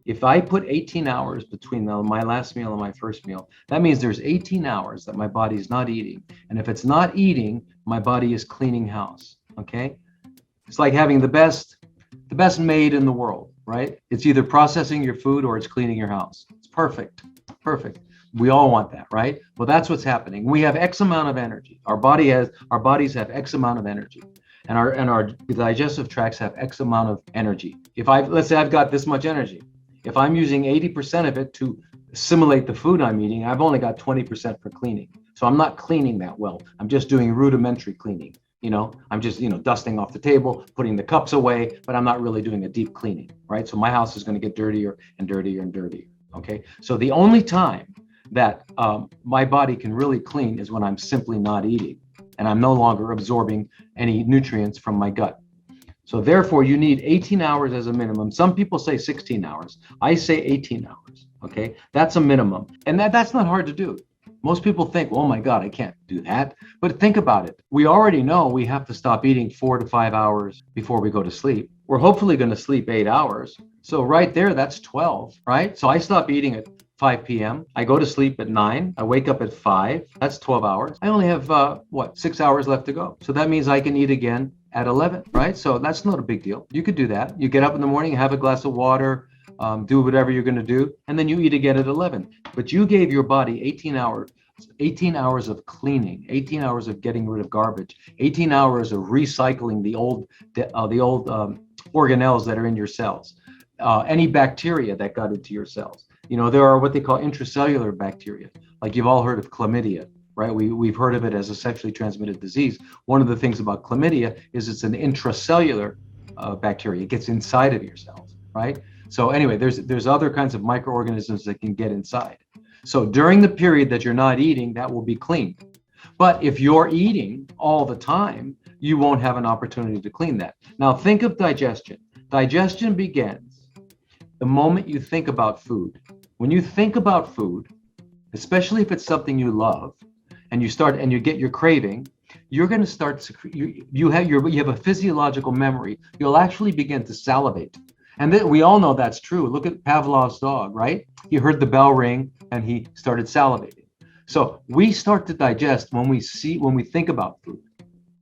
If I put 18 hours between my last meal and my first meal, that means there's 18 hours that my body's not eating. And if it's not eating, my body is cleaning house. Okay. It's like having the best maid in the world, right? It's either processing your food or it's cleaning your house. It's perfect. Perfect. We all want that, right? Well, that's what's happening. We have X amount of energy. Our bodies have X amount of energy. And our digestive tracts have X amount of energy. Let's say I've got this much energy. If I'm using 80% of it to assimilate the food I'm eating, I've only got 20% for cleaning. So I'm not cleaning that well. I'm just doing rudimentary cleaning. I'm just, dusting off the table, putting the cups away, but I'm not really doing a deep cleaning, right? So my house is going to get dirtier and dirtier and dirtier. Okay. So the only time that my body can really clean is when I'm simply not eating and I'm no longer absorbing any nutrients from my gut. So therefore, you need 18 hours as a minimum. Some people say 16 hours. I say 18 hours. Okay, that's a minimum. And that's not hard to do. Most people think, oh my God, I can't do that. But think about it. We already know we have to stop eating 4 to 5 hours before we go to sleep. We're hopefully going to sleep 8 hours. So right there, that's 12, right? So I stop eating at 5 p.m. I go to sleep at 9. I wake up at 5. That's 12 hours. I only have, 6 hours left to go. So that means I can eat again at 11, right? So that's not a big deal. You could do that. You get up in the morning, have a glass of water, do whatever you're going to do, and then you eat again at 11. But you gave your body 18 hours of cleaning, 18 hours of getting rid of garbage, 18 hours of recycling the old organelles that are in your cells, any bacteria that got into your cells. There are what they call intracellular bacteria, like you've all heard of chlamydia, right? We've heard of it as a sexually transmitted disease. One of the things about chlamydia is it's an intracellular bacteria. It gets inside of your cells, right? So anyway, there's other kinds of microorganisms that can get inside. So during the period that you're not eating, that will be cleaned. But if you're eating all the time, you won't have an opportunity to clean that. Now think of digestion. Digestion begins the moment you think about food. When you think about food, especially if it's something you love, and you get your craving, you're going to start you have a physiological memory. You'll actually begin to salivate. And then we all know that's true. Look at Pavlov's dog, right? He heard the bell ring and he started salivating. So we start to digest when we think about food,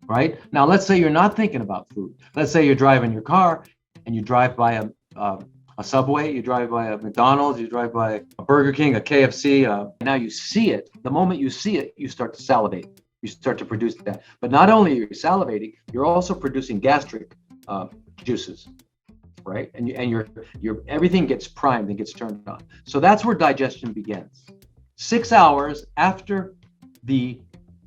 right? Now, let's say you're not thinking about food. Let's say you're driving your car and you drive by a Subway, you drive by a McDonald's, you drive by a Burger King, a KFC. Now you see it. The moment you see it, you start to salivate. You start to produce that. But not only are you salivating, you're also producing gastric juices, right? And your everything gets primed and gets turned on. So that's where digestion begins. 6 hours after the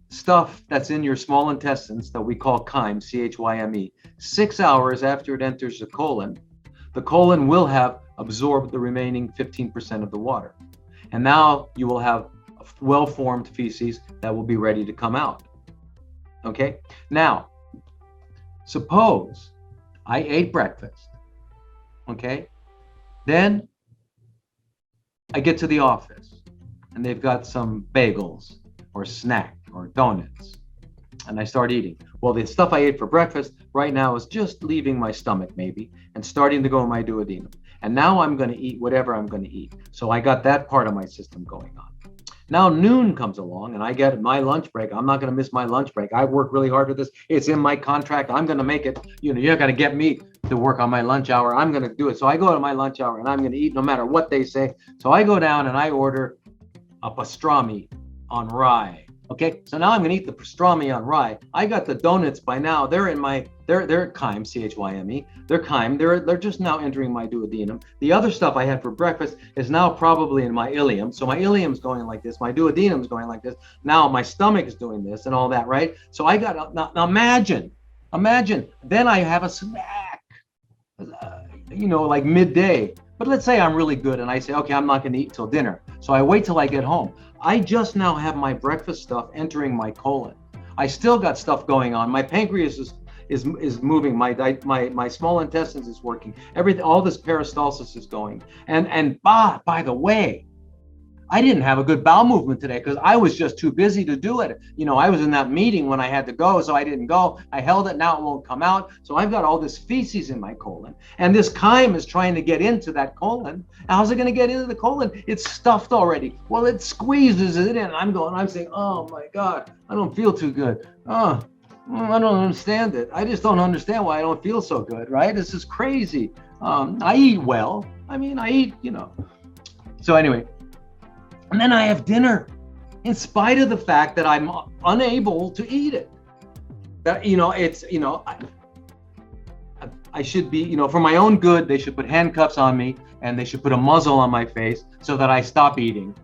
stuff that's in your small intestines that we call chyme, CHYME, 6 hours after it enters the colon will have absorbed the remaining 15% of the water. And now you will have a well-formed feces that will be ready to come out. Okay? Now, suppose I ate breakfast. Okay? Then I get to the office and they've got some bagels or snack or donuts. And I start eating. Well, the stuff I ate for breakfast right now is just leaving my stomach maybe and starting to go in my duodenum. And now I'm going to eat whatever I'm going to eat. So I got that part of my system going on. Now noon comes along and I get my lunch break. I'm not going to miss my lunch break. I work really hard for this. It's in my contract. I'm going to make it. You're going to get me to work on my lunch hour. I'm going to do it. So I go to my lunch hour and I'm going to eat no matter what they say. So I go down and I order a pastrami on rye. Okay, so now I'm going to eat the pastrami on rye. I got the donuts by now. They're in they're chyme, CHYME. They're chyme. They're just now entering my duodenum. The other stuff I had for breakfast is now probably in my ileum. So my ileum's going like this. My duodenum's going like this. Now my stomach is doing this and all that, right? So I got, now imagine, then I have a snack, like midday. But let's say I'm really good and I say, okay, I'm not going to eat till dinner. So I wait till I get home. I just now have my breakfast stuff entering my colon. I still got stuff going on. My pancreas is moving. My small intestines is working. Everything, all this peristalsis is going. And by the way, I didn't have a good bowel movement today because I was just too busy to do it. I was in that meeting when I had to go, so I didn't go. I held it, now it won't come out. So I've got all this feces in my colon. And this chyme is trying to get into that colon. How's it going to get into the colon? It's stuffed already. Well, it squeezes it in. I'm saying, oh my God, I don't feel too good. Oh, I don't understand it. I just don't understand why I don't feel so good, right? This is crazy. I eat well. I eat, So anyway, and then I have dinner in spite of the fact that I'm unable to eat it. That, I should be, for my own good, they should put handcuffs on me and they should put a muzzle on my face so that I stop eating.